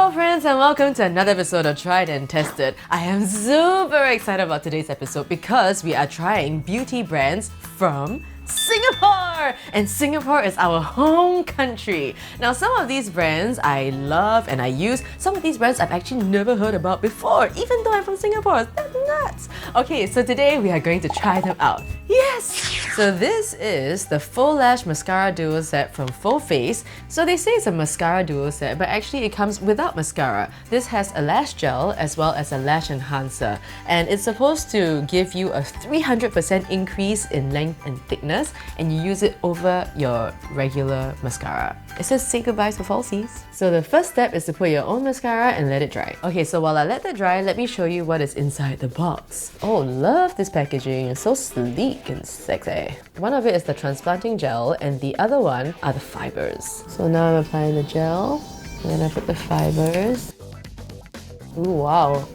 Hello friends and welcome to another episode of Tried and Tested. I am super excited about today's episode because we are trying beauty brands from Singapore! And Singapore is our home country. Now some of these brands I love and I use. Some of these brands I've actually never heard about before, even though I'm from Singapore. That's nuts! Okay, so today we are going to try them out. Yes! So this is the Faux Lash Mascara Duo Set from Faux. So they say it's a mascara duo set, but actually it comes without mascara. This has a lash gel as well as a lash enhancer. And it's supposed to give you a 300% increase in length and thickness, and you use it over your regular mascara. It says say goodbye to falsies. So the first step is to put your own mascara and let it dry. Okay, so while I let that dry, let me show you what is inside the box. Oh, love this packaging. It's so sleek and sexy. One of it is the transplanting gel and the other one are the fibers. So now I'm applying the gel and then I put the fibers. Ooh, wow.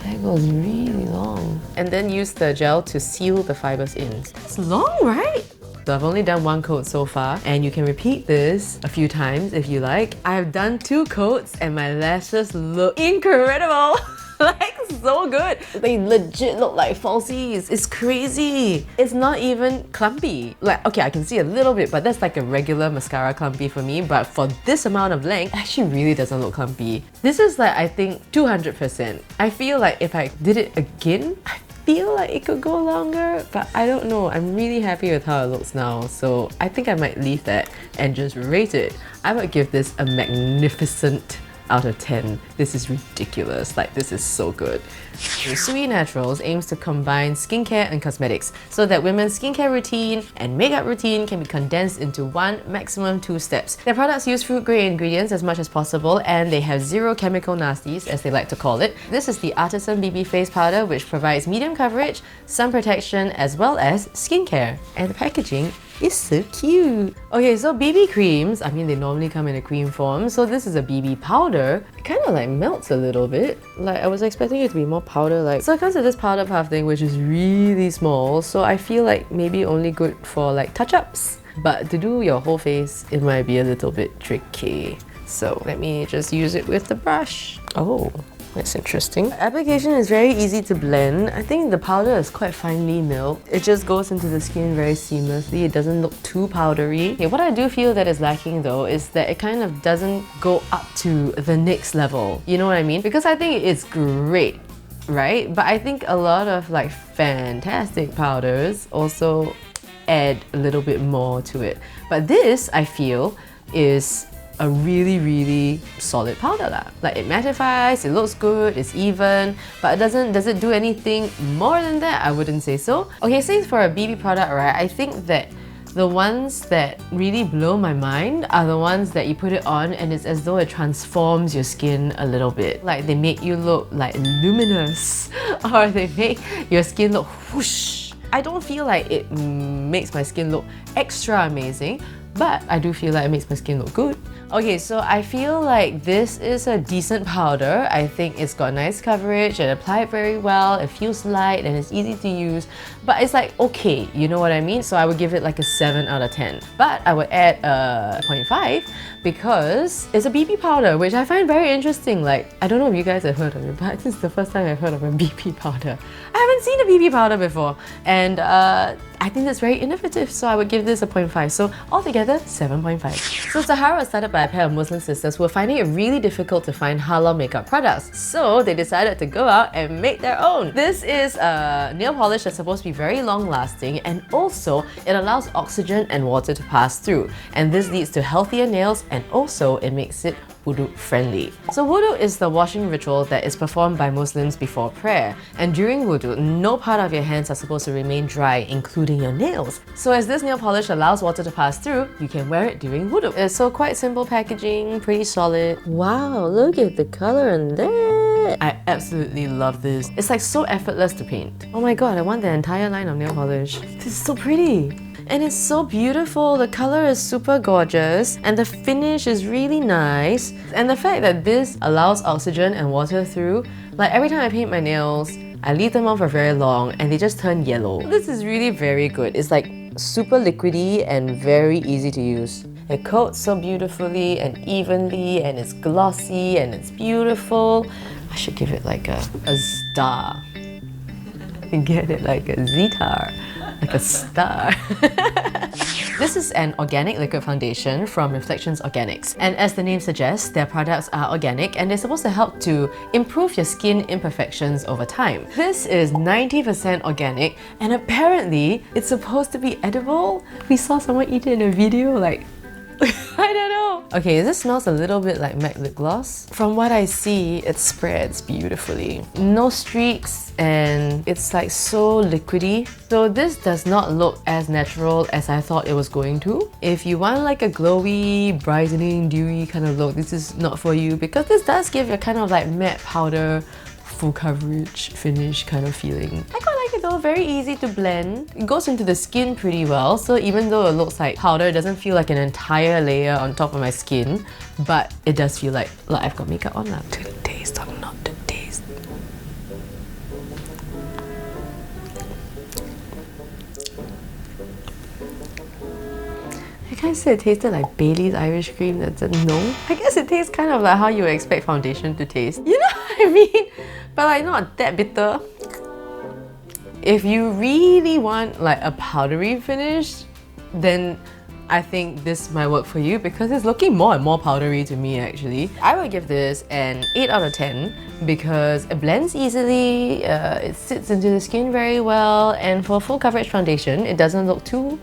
That goes really long. And then use the gel to seal the fibers in. It's long, right? So I've only done one coat so far, and you can repeat this a few times if you like. I've done 2 coats and my lashes look incredible! Like, so good! They legit look like falsies. It's crazy! It's not even clumpy. Like, okay, I can see a little bit, but that's like a regular mascara clumpy for me, but for this amount of length, it actually really doesn't look clumpy. This is like, I think, 200%. I feel like if I did it again, I feel like it could go longer, but I don't know. I'm really happy with how it looks now, so I think I might leave that and just rate it. I would give this a magnificent out of 10. This is ridiculous. Like, this is so good. SUII Naturals aims to combine skincare and cosmetics so that women's skincare routine and makeup routine can be condensed into 1, maximum 2 steps. Their products use fruit-grade ingredients as much as possible, and they have 0 chemical nasties, as they like to call it. This is the Artisan BB Face Powder, which provides medium coverage, sun protection, as well as skincare. And the packaging is so cute. Okay, so BB creams, I mean, they normally come in a cream form, so this is a BB powder. It kind of like melts a little bit. Like, I was expecting it to be more powder-like. So it comes with this powder puff thing, which is really small, so I feel like maybe only good for like touch-ups. But to do your whole face, it might be a little bit tricky. So let me just use it with the brush. Oh, that's interesting. Application is very easy to blend. I think the powder is quite finely milled. It just goes into the skin very seamlessly. It doesn't look too powdery. Okay, what I do feel that is lacking though is that it kind of doesn't go up to the next level. You know what I mean? Because I think it's great, right? But I think a lot of like fantastic powders also add a little bit more to it. But this, I feel, is a really solid powder lah. Like, it mattifies, it looks good, it's even, but does it do anything more than that? I wouldn't say so. Okay, say for a BB product, right, I think that the ones that really blow my mind are the ones that you put it on and it's as though it transforms your skin a little bit. Like, they make you look like luminous or they make your skin look whoosh. I don't feel like it makes my skin look extra amazing, but I do feel like it makes my skin look good. Okay, so I feel like this is a decent powder. I think it's got nice coverage, it applied very well, it feels light and it's easy to use. But it's like, okay, you know what I mean? So I would give it like a 7 out of 10. But I would add a 0.5 because it's a BB powder, which I find very interesting. Like, I don't know if you guys have heard of it, but this is the first time I've heard of a BB powder. I haven't seen a BB powder before, and I think that's very innovative, so I would give this a 0.5. So altogether, 7.5. So Zahara was started by a pair of Muslim sisters who were finding it really difficult to find halal makeup products. So they decided to go out and make their own. This is a nail polish that's supposed to be very long lasting, and also it allows oxygen and water to pass through. And this leads to healthier nails, and also it makes it wudu friendly. So wudu is the washing ritual that is performed by Muslims before prayer. And during wudu, no part of your hands are supposed to remain dry, including your nails. So as this nail polish allows water to pass through, you can wear it during wudu. So quite simple packaging, pretty solid. Wow, look at the color in that! I absolutely love this. It's like so effortless to paint. Oh my god, I want the entire line of nail polish. This is so pretty! And it's so beautiful. The color is super gorgeous and the finish is really nice. And the fact that this allows oxygen and water through, like every time I paint my nails, I leave them on for very long and they just turn yellow. This is really very good. It's like super liquidy and very easy to use. It coats so beautifully and evenly, and it's glossy and it's beautiful. I should give it like a star. Get it like a Zitar, like a star. This is an organic liquid foundation from Reflections Organics, and as the name suggests, their products are organic and they're supposed to help to improve your skin imperfections over time. This is 90% organic and apparently it's supposed to be edible. We saw someone eat it in a video, like I don't know. Okay, this smells a little bit like MAC lip gloss. From what I see, it spreads beautifully. No streaks and it's like so liquidy. So this does not look as natural as I thought it was going to. If you want like a glowy, brightening, dewy kind of look, this is not for you because this does give a kind of like matte powder, full coverage finish kind of feeling. I quite like it though, very easy to blend. It goes into the skin pretty well, so even though it looks like powder, it doesn't feel like an entire layer on top of my skin, but it does feel like I've got makeup on now. To taste or not to taste. I can't say it tasted like Bailey's Irish cream, that's a no. I guess it tastes kind of like how you would expect foundation to taste. You know what I mean? But like not that bitter. If you really want like a powdery finish, then I think this might work for you because it's looking more and more powdery to me actually. I would give this an 8 out of 10 because it blends easily, it sits into the skin very well, and for full coverage foundation, it doesn't look too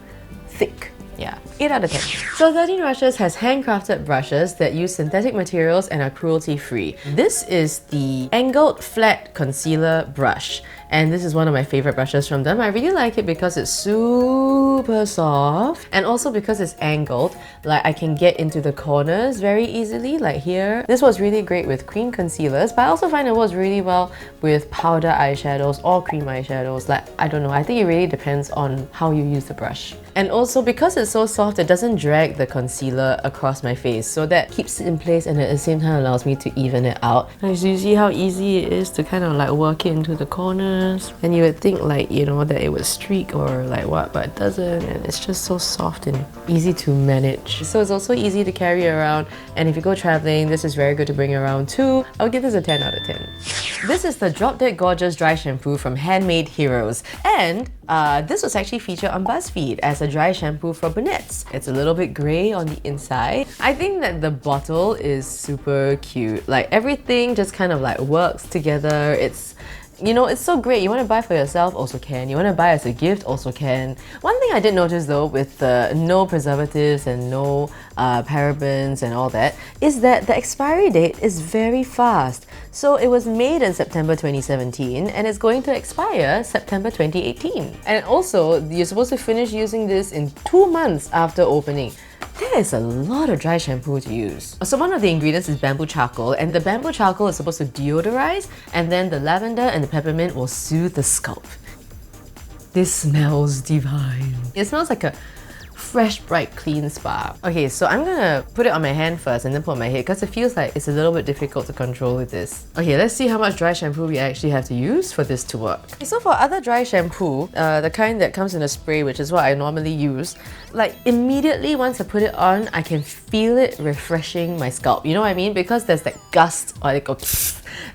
thick. Yeah, 8 out of 10. So 13 Brushes has handcrafted brushes that use synthetic materials and are cruelty-free. This is the angled flat concealer brush. And this is one of my favorite brushes from them. I really like it because it's super soft and also because it's angled, like I can get into the corners very easily, like here. This was really great with cream concealers, but I also find it works really well with powder eyeshadows or cream eyeshadows. Like, I don't know, I think it really depends on how you use the brush. And also because it's so soft, it doesn't drag the concealer across my face, so that keeps it in place and at the same time allows me to even it out. As you see how easy it is to kind of like work it into the corners. And you would think like, you know, that it would streak or like what, but it doesn't, and it's just so soft and easy to manage. So it's also easy to carry around, and if you go traveling, this is very good to bring around too. I'll give this a 10 out of 10. This is the Drop Dead Gorgeous Dry Shampoo from Handmade Heroes, and this was actually featured on BuzzFeed as a dry shampoo for brunettes. It's a little bit grey on the inside. I think that the bottle is super cute. Like everything just kind of like works together. It's, you know, it's so great. You want to buy for yourself, also can. You want to buy as a gift, also can. One thing I did notice though, with no preservatives and no parabens and all that, is that the expiry date is very fast. So it was made in September 2017 and it's going to expire September 2018. And also, you're supposed to finish using this in 2 months after opening. There is a lot of dry shampoo to use. So one of the ingredients is bamboo charcoal, and the bamboo charcoal is supposed to deodorize, and then the lavender and the peppermint will soothe the scalp. This smells divine. It smells like a fresh, bright, clean spa. Okay, so I'm gonna put it on my hand first and then put on my head because it feels like it's a little bit difficult to control with this. Okay, let's see how much dry shampoo we actually have to use for this to work. Okay, so for other dry shampoo, the kind that comes in a spray, which is what I normally use, like immediately once I put it on, I can feel it refreshing my scalp. You know what I mean? Because there's that gust, or like a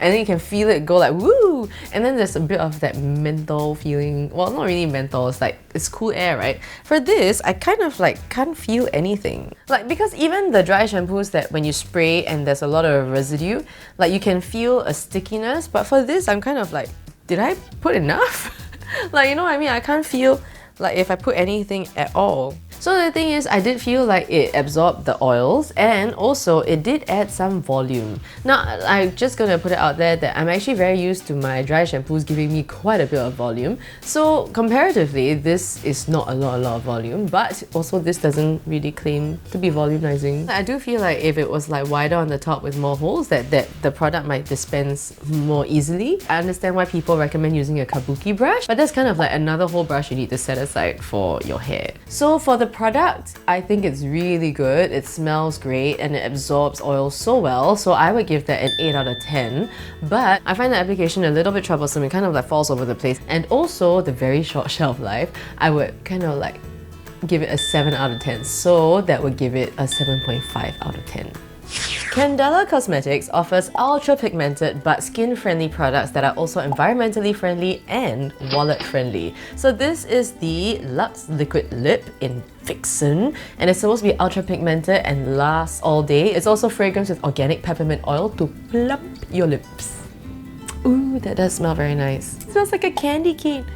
and then you can feel it go like woo, and then there's a bit of that menthol feeling. Well, not really menthol, it's like it's cool air, right? For this, I kind of like can't feel anything. Like, because even the dry shampoos that when you spray and there's a lot of residue, like you can feel a stickiness, but for this, I'm kind of like, did I put enough? Like, you know what I mean? I can't feel like if I put anything at all. So the thing is, I did feel like it absorbed the oils and also it did add some volume. Now, I'm just gonna put it out there that I'm actually very used to my dry shampoos giving me quite a bit of volume. So comparatively, this is not a lot of volume, but also this doesn't really claim to be volumizing. I do feel like if it was like wider on the top with more holes, that the product might dispense more easily. I understand why people recommend using a kabuki brush, but that's kind of like another whole brush you need to set aside for your hair. So for the product, I think it's really good. It smells great and it absorbs oil so well, so I would give that an 8 out of 10. But I find the application a little bit troublesome. It kind of like falls over the place, and also the very short shelf life. I would kind of like give it a 7 out of 10, so that would give it a 7.5 out of 10. Candela Cosmetics offers ultra-pigmented but skin-friendly products that are also environmentally friendly and wallet-friendly. So this is the Luxe Liquid Lip in Vixen, and it's supposed to be ultra-pigmented and lasts all day. It's also fragranced with organic peppermint oil to plump your lips. Ooh, that does smell very nice. It smells like a candy cane.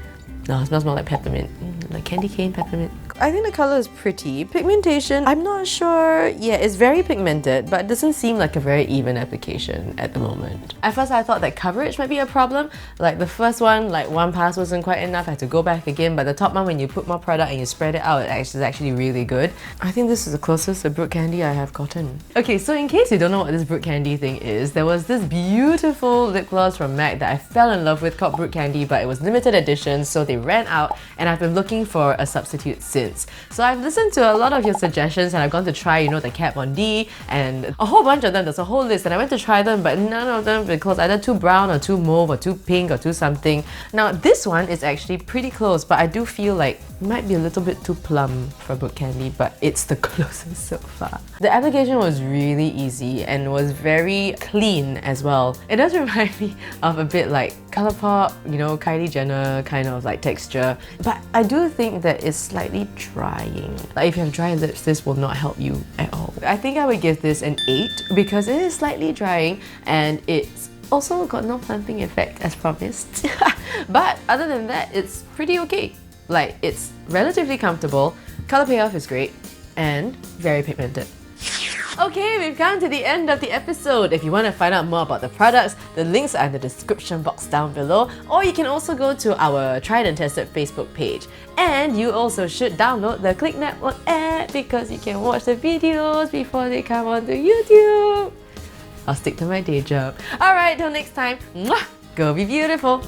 No, it smells more like peppermint. Like candy cane peppermint. I think the colour is pretty. Pigmentation, I'm not sure. Yeah, it's very pigmented, but it doesn't seem like a very even application at the moment. At first I thought that coverage might be a problem. Like the first one, like one pass wasn't quite enough, I had to go back again, but the top one, when you put more product and you spread it out, is actually really good. I think this is the closest to Brook Candy I have gotten. Okay, so in case you don't know what this Brook Candy thing is, there was this beautiful lip gloss from MAC that I fell in love with called Brook Candy, but it was limited edition, so they ran out, and I've been looking for a substitute since. So I've listened to a lot of your suggestions and I've gone to try, you know, the Kat Von D and a whole bunch of them. There's a whole list and I went to try them, but none of them were close, either too brown or too mauve or too pink or too something. Now this one is actually pretty close, but I do feel like it might be a little bit too plum for Brook Candy, but it's the closest so far. The application was really easy and was very clean as well. It does remind me of a bit like Colourpop, you know, Kylie Jenner kind of like texture, but I do think that it's slightly drying. Like if you have dry lips, this will not help you at all. I think I would give this an 8 because it is slightly drying and it's also got no plumping effect as promised. But other than that, it's pretty okay. Like it's relatively comfortable, colour payoff is great, and very pigmented. Okay, we've come to the end of the episode. If you want to find out more about the products, the links are in the description box down below, or you can also go to our Tried and Tested Facebook page. And you also should download the Clicknetwork app because you can watch the videos before they come onto YouTube. I'll stick to my day job. Alright, till next time, mwah, go be beautiful!